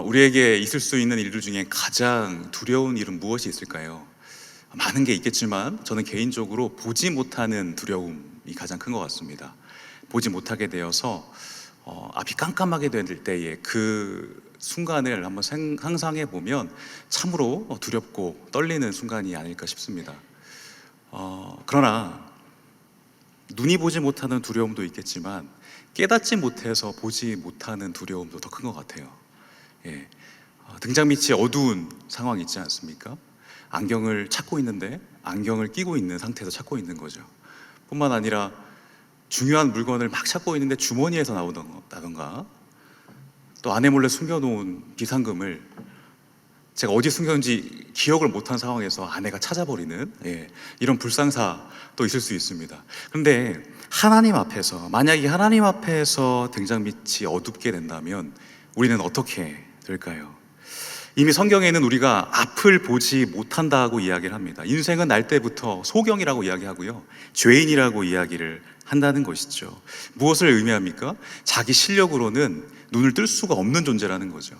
우리에게 있을 수 있는 일들 중에 가장 두려운 일은 무엇이 있을까요? 많은 게 있겠지만 저는 개인적으로 보지 못하는 두려움이 가장 큰 것 같습니다. 보지 못하게 되어서 앞이 깜깜하게 될 때의 그 순간을 한번 상상해 보면 참으로 두렵고 떨리는 순간이 아닐까 싶습니다. 그러나 눈이 보지 못하는 두려움도 있겠지만 깨닫지 못해서 보지 못하는 두려움도 더 큰 것 같아요. 등잔빛이 어두운 상황이 있지 않습니까? 안경을 찾고 있는데 안경을 끼고 있는 상태에서 찾고 있는 거죠. 뿐만 아니라 중요한 물건을 막 찾고 있는데 주머니에서 나오던가, 또 아내 몰래 숨겨놓은 비상금을 제가 어디 숨겼는지 기억을 못한 상황에서 아내가 찾아버리는 이런 불상사도 있을 수 있습니다. 그런데 하나님 앞에서, 만약에 하나님 앞에서 등잔빛이 어둡게 된다면 우리는 어떻게 될까요? 이미 성경에는 우리가 앞을 보지 못한다고 이야기를 합니다. 인생은 날 때부터 소경이라고 이야기하고요, 죄인이라고 이야기를 한다는 것이죠. 무엇을 의미합니까? 자기 실력으로는 눈을 뜰 수가 없는 존재라는 거죠.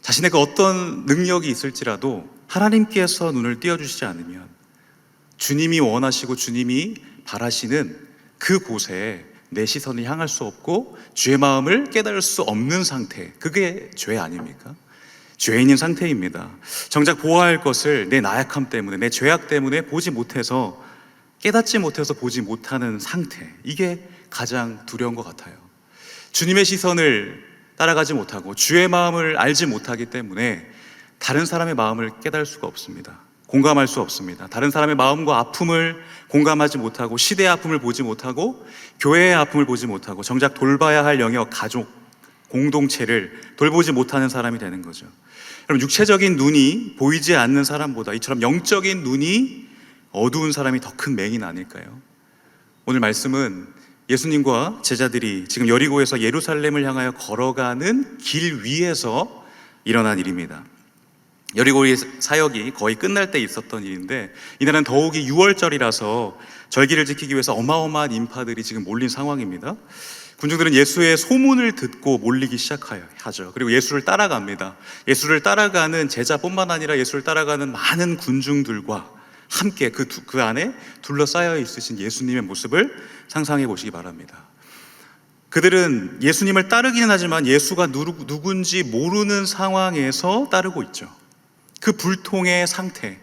자신의 그 어떤 능력이 있을지라도 하나님께서 눈을 띄워주시지 않으면, 주님이 원하시고 주님이 바라시는 그곳에 내 시선을 향할 수 없고 주의 마음을 깨달을 수 없는 상태, 그게 죄 아닙니까? 죄인인 상태입니다. 정작 보아할 것을 내 나약함 때문에, 내 죄악 때문에 보지 못해서, 깨닫지 못해서 보지 못하는 상태, 이게 가장 두려운 것 같아요. 주님의 시선을 따라가지 못하고 주의 마음을 알지 못하기 때문에 다른 사람의 마음을 깨달을 수가 없습니다. 공감할 수 없습니다. 다른 사람의 마음과 아픔을 공감하지 못하고, 시대의 아픔을 보지 못하고, 교회의 아픔을 보지 못하고, 정작 돌봐야 할 영역, 가족, 공동체를 돌보지 못하는 사람이 되는 거죠. 여러분, 육체적인 눈이 보이지 않는 사람보다 이처럼 영적인 눈이 어두운 사람이 더 큰 맹인 아닐까요? 오늘 말씀은 예수님과 제자들이 지금 여리고에서 예루살렘을 향하여 걸어가는 길 위에서 일어난 일입니다. 여리고의 사역이 거의 끝날 때 있었던 일인데, 이날은 더욱이 6월절이라서 절기를 지키기 위해서 어마어마한 인파들이 지금 몰린 상황입니다. 군중들은 예수의 소문을 듣고 몰리기 시작하죠. 그리고 예수를 따라갑니다. 예수를 따라가는 제자뿐만 아니라 예수를 따라가는 많은 군중들과 함께 그 안에 둘러싸여 있으신 예수님의 모습을 상상해 보시기 바랍니다. 그들은 예수님을 따르기는 하지만 예수가 누군지 모르는 상황에서 따르고 있죠. 그 불통의 상태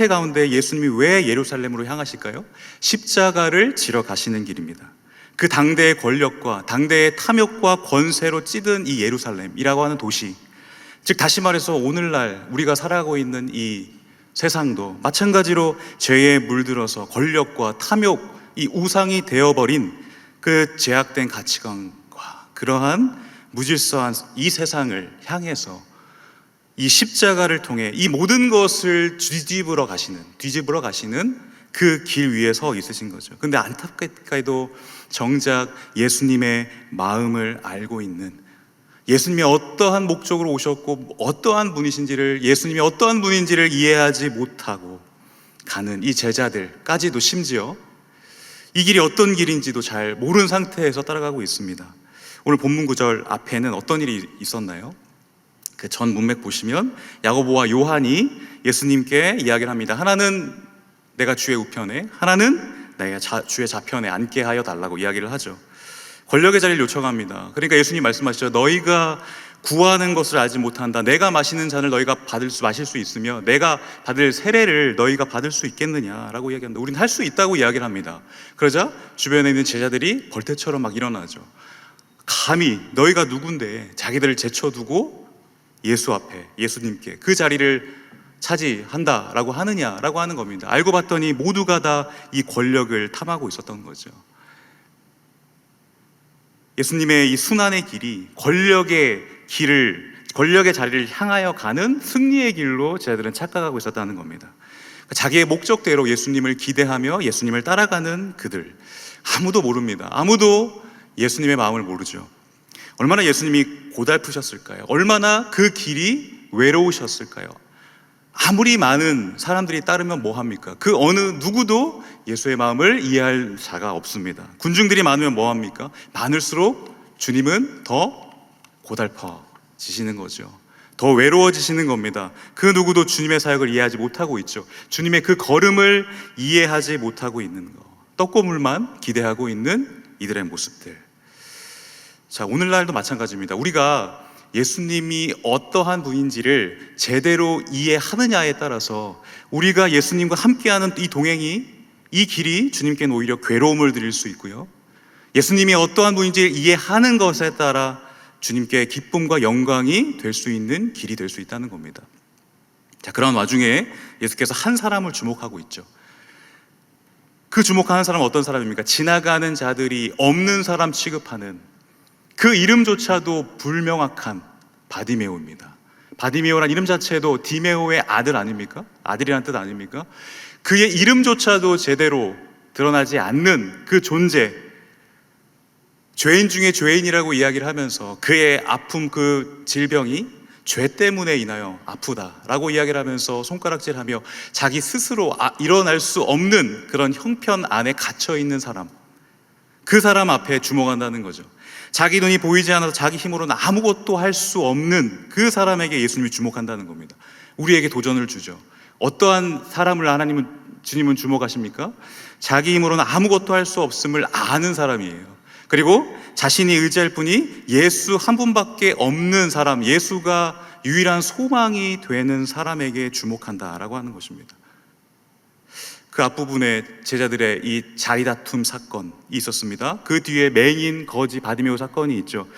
가운데 예수님이 왜 예루살렘으로 향하실까요? 십자가를 지러 가시는 길입니다. 그 당대의 권력과 당대의 탐욕과 권세로 찌든 이 예루살렘이라고 하는 도시, 즉 다시 말해서 오늘날 우리가 살아가고 있는 이 세상도 마찬가지로 죄에 물들어서 권력과 탐욕, 이 우상이 되어버린 그 제약된 가치관과 그러한 무질서한 이 세상을 향해서 이 십자가를 통해 이 모든 것을 뒤집으러 가시는 그 길 위에 서 있으신 거죠. 근데 안타깝게도 정작 예수님의 마음을 알고 있는, 예수님이 어떠한 목적으로 오셨고 어떠한 분이신지를, 예수님이 어떠한 분인지를 이해하지 못하고 가는 이 제자들까지도 심지어 이 길이 어떤 길인지도 잘 모르는 상태에서 따라가고 있습니다. 오늘 본문 구절 앞에는 어떤 일이 있었나요? 그 전 문맥 보시면 야고보와 요한이 예수님께 이야기를 합니다. 하나는 내가 주의 우편에, 하나는 내가 주의 좌편에 앉게 하여 달라고 이야기를 하죠. 권력의 자리를 요청합니다. 그러니까 예수님 말씀하시죠. 너희가 구하는 것을 알지 못한다. 내가 마시는 잔을 너희가 마실 수 있으며 내가 받을 세례를 너희가 받을 수 있겠느냐라고 이야기합니다. 우리는 할 수 있다고 이야기를 합니다. 그러자 주변에 있는 제자들이 벌떼처럼 막 일어나죠. 감히 너희가 누군데 자기들을 제쳐두고 예수 앞에, 예수님께 그 자리를 차지한다라고 하느냐라고 하는 겁니다. 알고 봤더니 모두가 다 이 권력을 탐하고 있었던 거죠. 예수님의 이 순환의 길이 권력의 자리를 향하여 가는 승리의 길로 제자들은 착각하고 있었다는 겁니다. 자기의 목적대로 예수님을 기대하며 예수님을 따라가는 그들, 아무도 모릅니다. 아무도 예수님의 마음을 모르죠. 얼마나 예수님이 고달프셨을까요? 얼마나 그 길이 외로우셨을까요? 아무리 많은 사람들이 따르면 뭐합니까? 그 어느 누구도 예수의 마음을 이해할 자가 없습니다. 군중들이 많으면 뭐합니까? 많을수록 주님은 더 고달퍼지시는 거죠. 더 외로워지시는 겁니다. 그 누구도 주님의 사역을 이해하지 못하고 있죠. 주님의 그 걸음을 이해하지 못하고 있는 거, 떡고물만 기대하고 있는 이들의 모습들. 자, 오늘날도 마찬가지입니다. 우리가 예수님이 어떠한 분인지를 제대로 이해하느냐에 따라서 우리가 예수님과 함께하는 이 동행이, 이 길이 주님께는 오히려 괴로움을 드릴 수 있고요, 예수님이 어떠한 분인지를 이해하는 것에 따라 주님께 기쁨과 영광이 될 수 있는 길이 될 수 있다는 겁니다. 자, 그런 와중에 예수께서 한 사람을 주목하고 있죠. 그 주목하는 사람은 어떤 사람입니까? 지나가는 자들이 없는 사람 취급하는, 그 이름조차도 불명확한 바디메오입니다. 바디메오란 이름 자체도 디메오의 아들 아닙니까? 아들이란 뜻 아닙니까? 그의 이름조차도 제대로 드러나지 않는 그 존재, 죄인 중에 죄인이라고 이야기를 하면서 그의 아픔, 그 질병이 죄 때문에 인하여 아프다라고 이야기를 하면서 손가락질하며 자기 스스로 일어날 수 없는 그런 형편 안에 갇혀있는 사람, 그 사람 앞에 주목한다는 거죠. 자기 눈이 보이지 않아서 자기 힘으로는 아무것도 할 수 없는 그 사람에게 예수님이 주목한다는 겁니다. 우리에게 도전을 주죠. 어떠한 사람을 주님은 주목하십니까? 자기 힘으로는 아무것도 할 수 없음을 아는 사람이에요. 그리고 자신이 의지할 분이 예수 한 분밖에 없는 사람, 예수가 유일한 소망이 되는 사람에게 주목한다라고 하는 것입니다. 그 앞부분에 제자들의 이 자리다툼 사건이 있었습니다. 그 뒤에 맹인 거지 바디메오 사건이 있죠.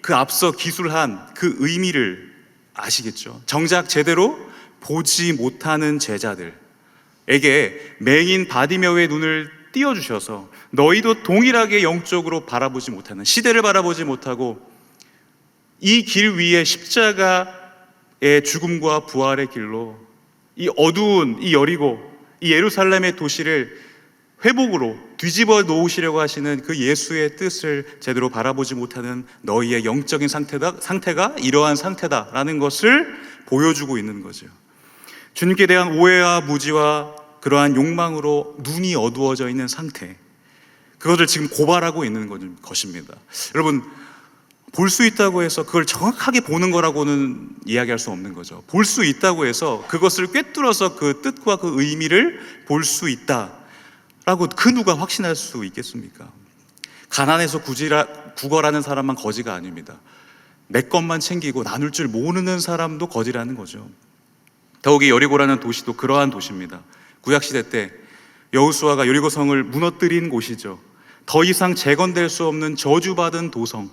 그 앞서 기술한 그 의미를 아시겠죠? 정작 제대로 보지 못하는 제자들에게 맹인 바디메오의 눈을 띄워주셔서 너희도 동일하게 영적으로 바라보지 못하는, 시대를 바라보지 못하고 이 길 위에 십자가의 죽음과 부활의 길로 이 어두운 이 여리고 이 예루살렘의 도시를 회복으로 뒤집어 놓으시려고 하시는 그 예수의 뜻을 제대로 바라보지 못하는 너희의 영적인 상태가 이러한 상태다라는 것을 보여주고 있는 거죠. 주님께 대한 오해와 무지와 그러한 욕망으로 눈이 어두워져 있는 상태, 그것을 지금 고발하고 있는 것입니다. 여러분, 볼 수 있다고 해서 그걸 정확하게 보는 거라고는 이야기할 수 없는 거죠. 볼 수 있다고 해서 그것을 꿰뚫어서 그 뜻과 그 의미를 볼 수 있다라고 그 누가 확신할 수 있겠습니까? 가난해서 구걸하는 사람만 거지가 아닙니다. 내 것만 챙기고 나눌 줄 모르는 사람도 거지라는 거죠. 더욱이 여리고라는 도시도 그러한 도시입니다. 구약시대 때 여호수아가 여리고성을 무너뜨린 곳이죠. 더 이상 재건될 수 없는 저주받은 도성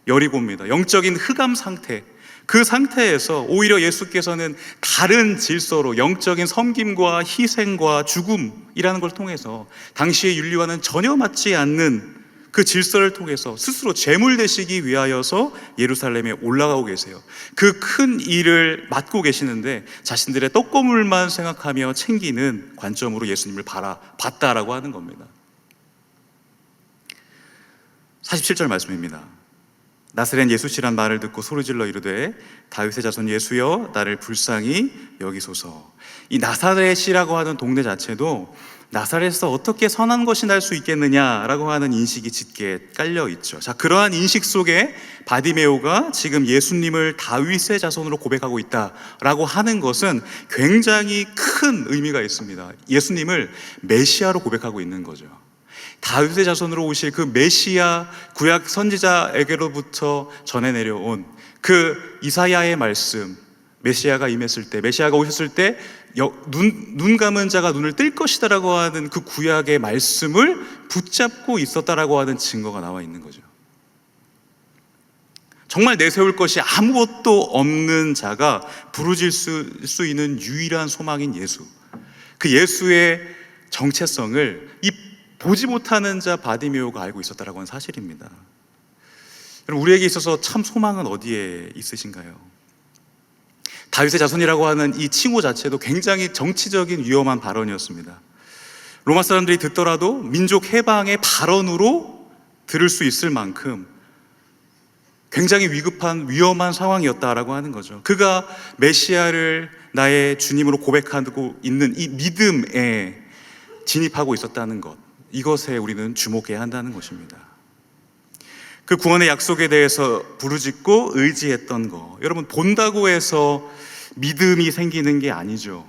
여리고입니다. 영적인 흑암 상태, 그 상태에서 오히려 예수께서는 다른 질서로 영적인 섬김과 희생과 죽음이라는 걸 통해서 당시의 윤리와는 전혀 맞지 않는 그 질서를 통해서 스스로 제물 되시기 위하여서 예루살렘에 올라가고 계세요. 그 큰 일을 맡고 계시는데 자신들의 떡고물만 생각하며 챙기는 관점으로 예수님을 봤다라고 하는 겁니다. 47절 말씀입니다. 나사렛 예수시란 말을 듣고 소리질러 이르되 다윗의 자손 예수여 나를 불쌍히 여기소서. 이 나사렛이라고 하는 동네 자체도 나사렛에서 어떻게 선한 것이 날 수 있겠느냐라고 하는 인식이 짙게 깔려 있죠. 자, 그러한 인식 속에 바디메오가 지금 예수님을 다윗의 자손으로 고백하고 있다라고 하는 것은 굉장히 큰 의미가 있습니다. 예수님을 메시아로 고백하고 있는 거죠. 다윗의 자손으로 오실 그 메시아, 구약 선지자에게로부터 전해 내려온 그 이사야의 말씀, 메시아가 임했을 때, 메시아가 오셨을 때 눈 감은 자가 눈을 뜰 것이다라고 하는 그 구약의 말씀을 붙잡고 있었다라고 하는 증거가 나와 있는 거죠. 정말 내세울 것이 아무것도 없는 자가 부르질 수 있는 유일한 소망인 예수, 그 예수의 정체성을 이 보지 못하는 자 바디메오가 알고 있었다라고 하는 사실입니다. 여러분, 우리에게 있어서 참 소망은 어디에 있으신가요? 다윗의 자손이라고 하는 이 칭호 자체도 굉장히 정치적인 위험한 발언이었습니다. 로마 사람들이 듣더라도 민족 해방의 발언으로 들을 수 있을 만큼 굉장히 위급한 위험한 상황이었다라고 하는 거죠. 그가 메시아를 나의 주님으로 고백하고 있는 이 믿음에 진입하고 있었다는 것, 이것에 우리는 주목해야 한다는 것입니다. 그 구원의 약속에 대해서 부르짖고 의지했던 거, 여러분, 본다고 해서 믿음이 생기는 게 아니죠.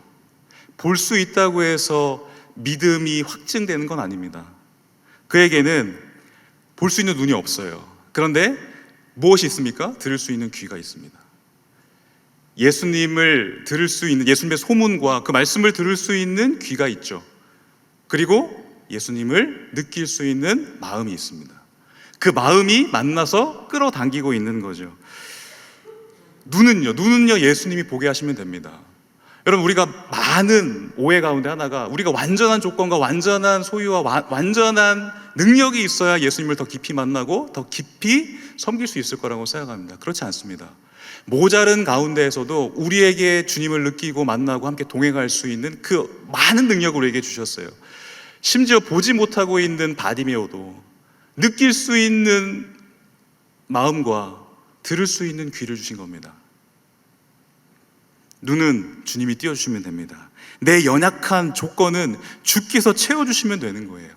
볼 수 있다고 해서 믿음이 확증되는 건 아닙니다. 그에게는 볼 수 있는 눈이 없어요. 그런데 무엇이 있습니까? 들을 수 있는 귀가 있습니다. 예수님을 들을 수 있는, 예수님의 소문과 그 말씀을 들을 수 있는 귀가 있죠. 그리고 예수님을 느낄 수 있는 마음이 있습니다. 그 마음이 만나서 끌어당기고 있는 거죠. 눈은요 예수님이 보게 하시면 됩니다. 여러분, 우리가 많은 오해 가운데 하나가, 우리가 완전한 조건과 완전한 소유와 완전한 능력이 있어야 예수님을 더 깊이 만나고 더 깊이 섬길 수 있을 거라고 생각합니다. 그렇지 않습니다. 모자른 가운데에서도 우리에게 주님을 느끼고 만나고 함께 동행할 수 있는 그 많은 능력을 우리에게 주셨어요. 심지어 보지 못하고 있는 바디메오도 느낄 수 있는 마음과 들을 수 있는 귀를 주신 겁니다. 눈은 주님이 띄워주시면 됩니다. 내 연약한 조건은 주께서 채워주시면 되는 거예요.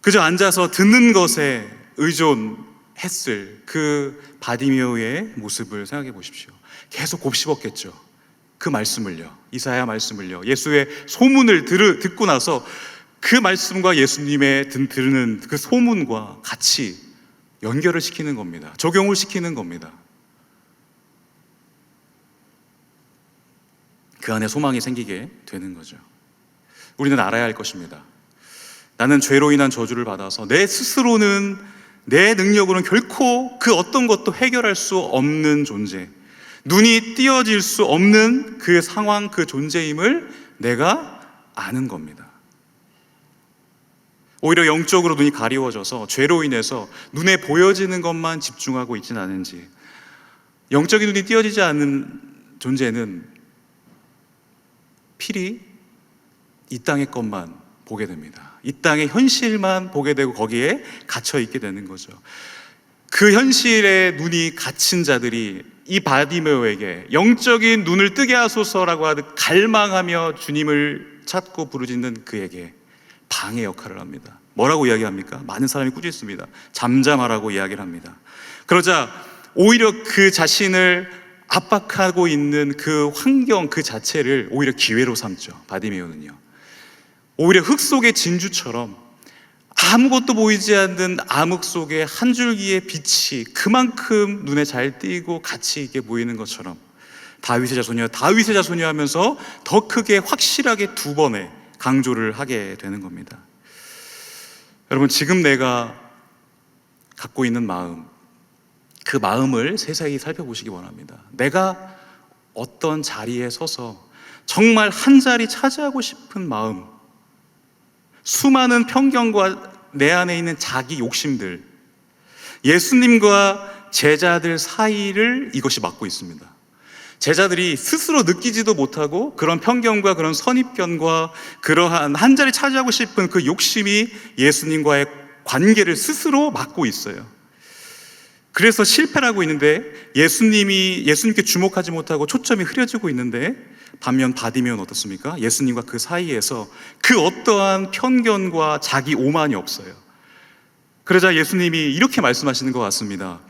그저 앉아서 듣는 것에 의존했을 그 바디메오의 모습을 생각해 보십시오. 계속 곱씹었겠죠. 그 말씀을요, 이사야 말씀을요, 예수의 소문을 듣고 나서 그 말씀과 예수님의 들은 그 소문과 같이 연결을 시키는 겁니다. 적용을 시키는 겁니다. 그 안에 소망이 생기게 되는 거죠. 우리는 알아야 할 것입니다. 나는 죄로 인한 저주를 받아서 내 스스로는, 내 능력으로는 결코 그 어떤 것도 해결할 수 없는 존재, 눈이 띄어질 수 없는 그 상황, 그 존재임을 내가 아는 겁니다. 오히려 영적으로 눈이 가리워져서 죄로 인해서 눈에 보여지는 것만 집중하고 있지는 않은지, 영적인 눈이 띄어지지 않는 존재는 필히 이 땅의 것만 보게 됩니다. 이 땅의 현실만 보게 되고 거기에 갇혀 있게 되는 거죠. 그 현실에 눈이 갇힌 자들이 이 바디메오에게 영적인 눈을 뜨게 하소서라고 하듯 갈망하며 주님을 찾고 부르짖는 그에게 방해 역할을 합니다. 뭐라고 이야기합니까? 많은 사람이 꾸짖습니다. 잠잠하라고 이야기를 합니다. 그러자 오히려 그 자신을 압박하고 있는 그 환경 그 자체를 오히려 기회로 삼죠. 바디메오는요, 오히려 흙 속의 진주처럼 아무것도 보이지 않는 암흑 속에 한 줄기의 빛이 그만큼 눈에 잘 띄고 가치 있게 보이는 것처럼 다윗의 자손이여 하면서 더 크게 확실하게 두 번의 강조를 하게 되는 겁니다. 여러분, 지금 내가 갖고 있는 마음, 그 마음을 세세히 살펴보시기 원합니다. 내가 어떤 자리에 서서 정말 한 자리 차지하고 싶은 마음, 수많은 편견과 내 안에 있는 자기 욕심들, 예수님과 제자들 사이를 이것이 막고 있습니다. 제자들이 스스로 느끼지도 못하고 그런 편견과 그런 선입견과 그러한 한 자리 차지하고 싶은 그 욕심이 예수님과의 관계를 스스로 막고 있어요. 그래서 실패를 하고 있는데, 예수님께 주목하지 못하고 초점이 흐려지고 있는데, 반면 바디메오는 어떻습니까? 예수님과 그 사이에서 그 어떠한 편견과 자기 오만이 없어요. 그러자 예수님이 이렇게 말씀하시는 것 같습니다.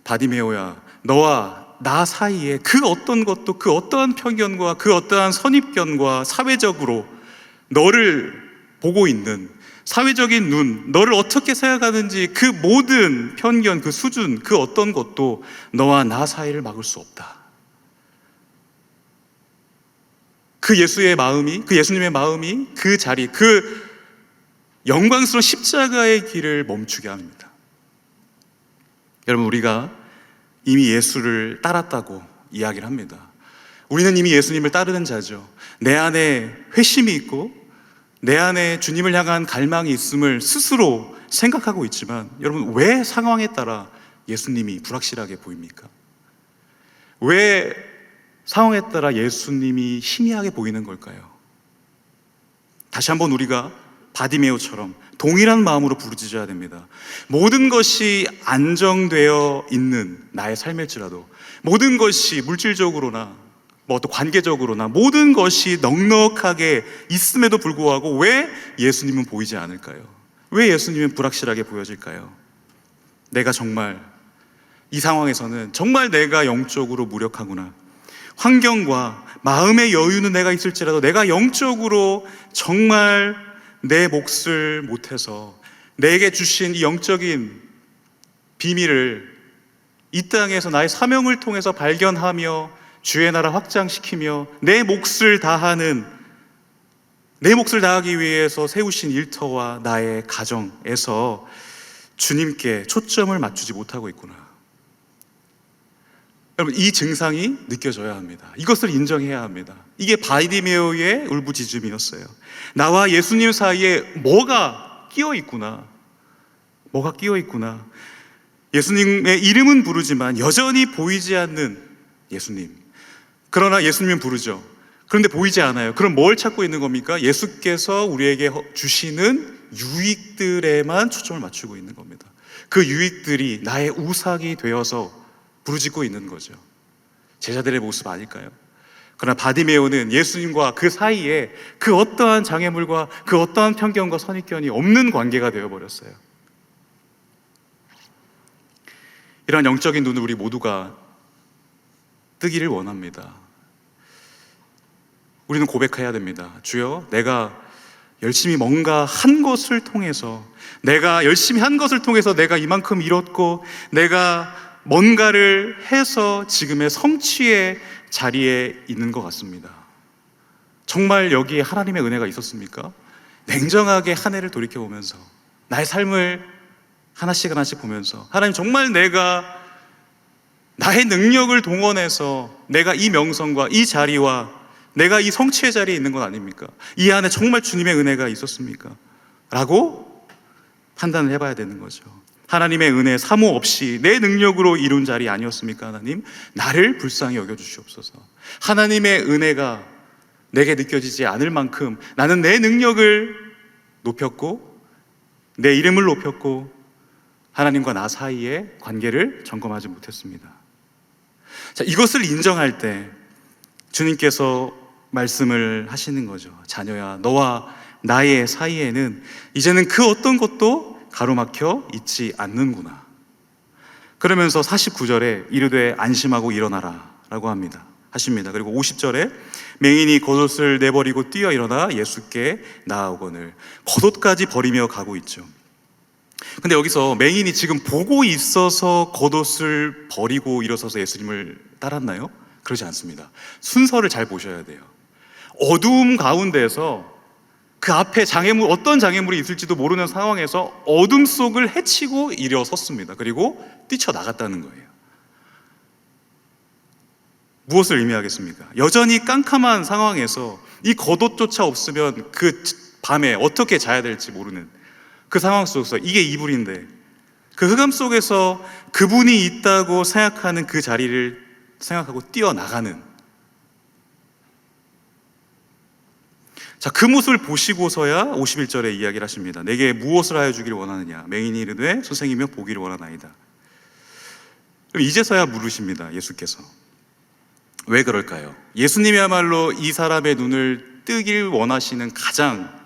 바디메오야, 너와 나 사이에 그 어떤 것도, 그 어떠한 편견과 그 어떠한 선입견과 사회적으로 너를 보고 있는 사회적인 눈, 너를 어떻게 생각하는지 그 모든 편견, 그 수준, 그 어떤 것도 너와 나 사이를 막을 수 없다. 그 예수님의 마음이 그 자리, 그 영광스러운 십자가의 길을 멈추게 합니다. 여러분, 우리가 이미 예수를 따랐다고 이야기를 합니다. 우리는 이미 예수님을 따르는 자죠. 내 안에 회심이 있고 내 안에 주님을 향한 갈망이 있음을 스스로 생각하고 있지만, 여러분, 왜 상황에 따라 예수님이 불확실하게 보입니까? 왜 상황에 따라 예수님이 희미하게 보이는 걸까요? 다시 한번 우리가 바디메오처럼 동일한 마음으로 부르짖어야 됩니다. 모든 것이 안정되어 있는 나의 삶일지라도, 모든 것이 물질적으로나 또 관계적으로나 모든 것이 넉넉하게 있음에도 불구하고 왜 예수님은 보이지 않을까요? 왜 예수님은 불확실하게 보여질까요? 내가 정말 이 상황에서는 정말 내가 영적으로 무력하구나. 환경과 마음의 여유는 내가 있을지라도 내가 영적으로 정말 내 몫을 못해서 내게 주신 이 영적인 비밀을 이 땅에서 나의 사명을 통해서 발견하며 주의 나라 확장시키며 내 몫을 다하기 위해서 세우신 일터와 나의 가정에서 주님께 초점을 맞추지 못하고 있구나. 여러분, 이 증상이 느껴져야 합니다. 이것을 인정해야 합니다. 이게 바디메오의 울부짖음이었어요. 나와 예수님 사이에 뭐가 끼어 있구나. 예수님의 이름은 부르지만 여전히 보이지 않는 예수님. 그러나 예수님은 부르죠. 그런데 보이지 않아요. 그럼 뭘 찾고 있는 겁니까? 예수께서 우리에게 주시는 유익들에만 초점을 맞추고 있는 겁니다. 그 유익들이 나의 우상이 되어서 부르짖고 있는 거죠. 제자들의 모습 아닐까요? 그러나 바디메오는 예수님과 그 사이에 그 어떠한 장애물과 그 어떠한 편견과 선입견이 없는 관계가 되어버렸어요. 이러한 영적인 눈을 우리 모두가 뜨기를 원합니다. 우리는 고백해야 됩니다. 주여, 내가 열심히 뭔가 한 것을 통해서 내가 이만큼 이뤘고 내가 뭔가를 해서 지금의 성취의 자리에 있는 것 같습니다. 정말 여기에 하나님의 은혜가 있었습니까? 냉정하게 한 해를 돌이켜보면서 나의 삶을 하나씩 보면서 하나님, 정말 내가 나의 능력을 동원해서 내가 이 명성과 이 자리와 내가 이 성취의 자리에 있는 것 아닙니까? 이 안에 정말 주님의 은혜가 있었습니까? 라고 판단을 해봐야 되는 거죠. 하나님의 은혜 사모 없이 내 능력으로 이룬 자리 아니었습니까? 하나님, 나를 불쌍히 여겨주시옵소서. 하나님의 은혜가 내게 느껴지지 않을 만큼 나는 내 능력을 높였고 내 이름을 높였고 하나님과 나 사이의 관계를 점검하지 못했습니다. 자, 이것을 인정할 때 주님께서 말씀을 하시는 거죠. 자녀야, 너와 나의 사이에는 이제는 그 어떤 것도 가로막혀 있지 않는구나. 그러면서 49절에 이르되 안심하고 일어나라 라고 하십니다. 그리고 50절에 맹인이 겉옷을 내버리고 뛰어 일어나 예수께 나아오거늘. 겉옷까지 버리며 가고 있죠. 근데 여기서 맹인이 지금 보고 있어서 겉옷을 버리고 일어서서 예수님을 따랐나요? 그러지 않습니다. 순서를 잘 보셔야 돼요. 어두움 가운데서 그 앞에 어떤 장애물이 있을지도 모르는 상황에서 어둠 속을 헤치고 일어섰습니다. 그리고 뛰쳐나갔다는 거예요. 무엇을 의미하겠습니까? 여전히 깜깜한 상황에서 이 겉옷조차 없으면 그 밤에 어떻게 자야 될지 모르는 그 상황 속에서, 이게 이불인데 그 흑암 속에서 그분이 있다고 생각하는 그 자리를 생각하고 뛰어나가는, 자, 그 모습을 보시고서야 51절에 이야기를 하십니다. 내게 무엇을 하여 주기를 원하느냐? 맹인이 이르되 선생이며 보기를 원하나이다. 그럼 이제서야 물으십니다. 예수께서. 왜 그럴까요? 예수님이야말로 이 사람의 눈을 뜨길 원하시는 가장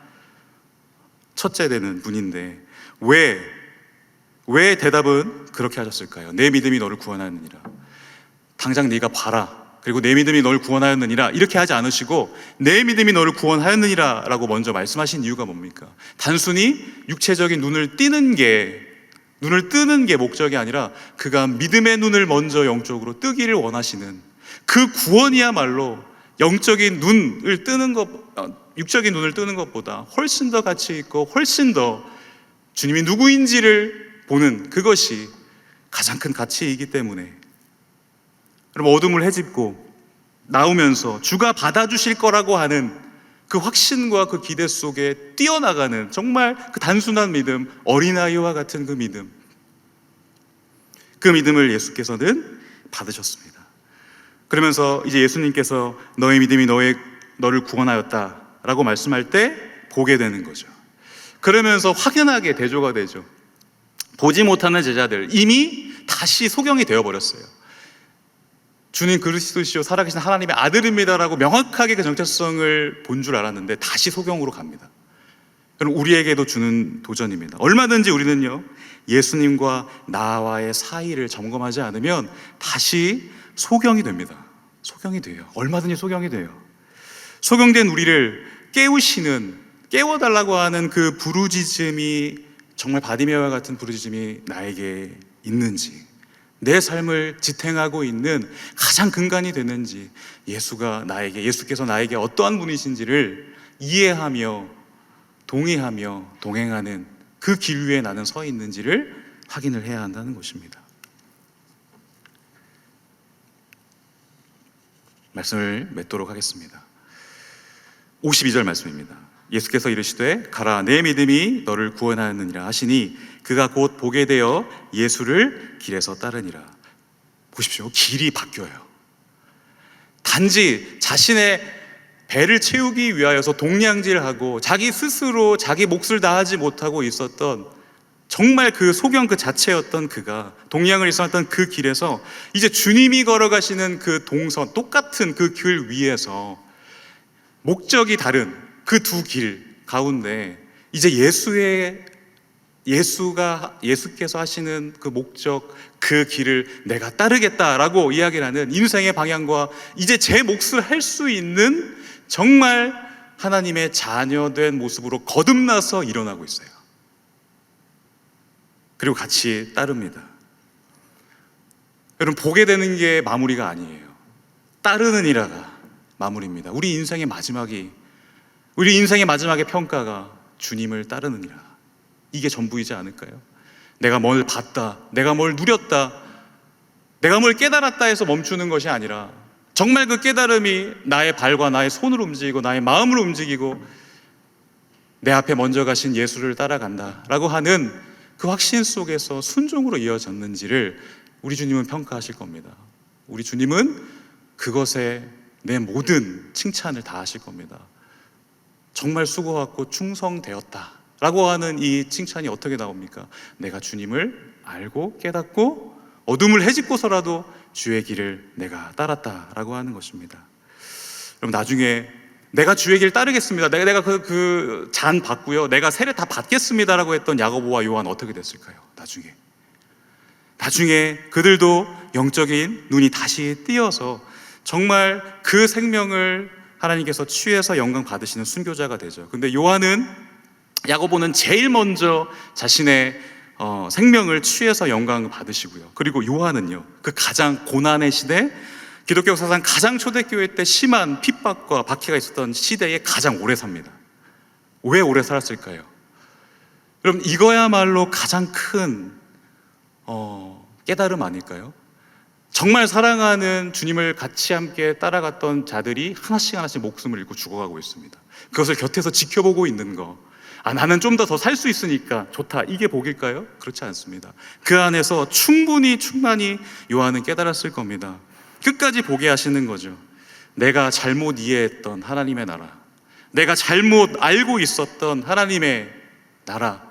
첫째 되는 분인데 왜 대답은 그렇게 하셨을까요? 내 믿음이 너를 구원하였느니라. 당장 네가 봐라. 그리고 내 믿음이 너를 구원하였느니라 이렇게 하지 않으시고 내 믿음이 너를 구원하였느니라 라고 먼저 말씀하신 이유가 뭡니까? 단순히 육체적인 눈을 뜨는 게 목적이 아니라 그가 믿음의 눈을 먼저 영적으로 뜨기를 원하시는 그 구원이야말로 육적인 눈을 뜨는 것보다 훨씬 더 가치 있고 훨씬 더 주님이 누구인지를 보는 그것이 가장 큰 가치이기 때문에, 여러분, 어둠을 헤집고 나오면서 주가 받아주실 거라고 하는 그 확신과 그 기대 속에 뛰어나가는 정말 그 단순한 믿음, 어린아이와 같은 그 믿음을 예수께서는 받으셨습니다. 그러면서 이제 예수님께서 너의 믿음이 너를 구원하였다 라고 말씀할 때 보게 되는 거죠. 그러면서 확연하게 대조가 되죠. 보지 못하는 제자들, 이미 다시 소경이 되어버렸어요. 주님 그리스도시요 살아계신 하나님의 아들입니다라고 명확하게 그 정체성을 본 줄 알았는데 다시 소경으로 갑니다. 여러분, 우리에게도 주는 도전입니다. 얼마든지 우리는요, 예수님과 나와의 사이를 점검하지 않으면 다시 소경이 됩니다. 소경이 돼요. 얼마든지 소경이 돼요. 소경된 우리를 깨워달라고 하는 그 부르짖음이 정말 바디메어와 같은 부르짖음이 나에게 있는지, 내 삶을 지탱하고 있는 가장 근간이 되는지, 예수께서 나에게 어떠한 분이신지를 이해하며 동의하며 동행하는 그 길 위에 나는 서 있는지를 확인을 해야 한다는 것입니다. 말씀을 맺도록 하겠습니다. 52절 말씀입니다. 예수께서 이르시되 가라, 내 믿음이 너를 구원하느니라 하시니 그가 곧 보게 되어 예수를 길에서 따르니라. 보십시오, 길이 바뀌어요. 단지 자신의 배를 채우기 위하여서 동량질하고 자기 스스로 자기 몫을 다하지 못하고 있었던 정말 그 소경 그 자체였던 그가 동량을 일삼았던 그 길에서 이제 주님이 걸어가시는 그 동선, 똑같은 그 길 위에서 목적이 다른 그 두 길 가운데 이제 예수께서 하시는 그 목적, 그 길을 내가 따르겠다라고 이야기를 하는 인생의 방향과 이제 제 몫을 할 수 있는 정말 하나님의 자녀된 모습으로 거듭나서 일어나고 있어요. 그리고 같이 따릅니다. 여러분, 보게 되는 게 마무리가 아니에요. 따르는 이라가 마무리입니다. 우리 인생의 마지막의 평가가 주님을 따르는 이라, 이게 전부이지 않을까요? 내가 뭘 봤다, 내가 뭘 누렸다, 내가 뭘 깨달았다 해서 멈추는 것이 아니라 정말 그 깨달음이 나의 발과 나의 손을 움직이고 나의 마음을 움직이고 내 앞에 먼저 가신 예수를 따라간다라고 하는 그 확신 속에서 순종으로 이어졌는지를 우리 주님은 평가하실 겁니다. 우리 주님은 그것에 내 모든 칭찬을 다 하실 겁니다. 정말 수고하고 충성되었다라고 하는 이 칭찬이 어떻게 나옵니까? 내가 주님을 알고 깨닫고 어둠을 헤집고서라도 주의 길을 내가 따랐다라고 하는 것입니다. 그럼 나중에 내가 주의 길 따르겠습니다, 내가 그 잔 받고요, 내가 세례 다 받겠습니다라고 했던 야고보와 요한 어떻게 됐을까요? 나중에 그들도 영적인 눈이 다시 띄어서 정말 그 생명을 하나님께서 취해서 영광 받으시는 순교자가 되죠. 근데 야고보는 제일 먼저 자신의 생명을 취해서 영광을 받으시고요. 그리고 요한은요, 그 가장 고난의 시대, 기독교 역사상 가장 초대교회 때 심한 핍박과 박해가 있었던 시대에 가장 오래 삽니다. 왜 오래 살았을까요? 여러분, 이거야말로 가장 큰 깨달음 아닐까요? 정말 사랑하는 주님을 같이 함께 따라갔던 자들이 하나씩 목숨을 잃고 죽어가고 있습니다. 그것을 곁에서 지켜보고 있는 거, 나는 좀 더 살 수 있으니까 좋다, 이게 복일까요? 그렇지 않습니다. 그 안에서 충분히 요한은 깨달았을 겁니다. 끝까지 보게 하시는 거죠. 내가 잘못 이해했던 하나님의 나라, 내가 잘못 알고 있었던 하나님의 나라,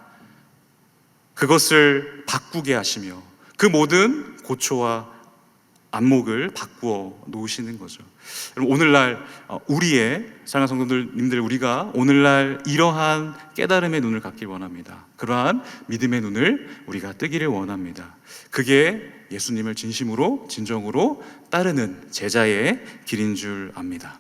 그것을 바꾸게 하시며 그 모든 고초와 안목을 바꾸어 놓으시는 거죠. 오늘날 우리의 사랑하는 성도님들, 우리가 오늘날 이러한 깨달음의 눈을 갖길 원합니다. 그러한 믿음의 눈을 우리가 뜨기를 원합니다. 그게 예수님을 진심으로 진정으로 따르는 제자의 길인 줄 압니다.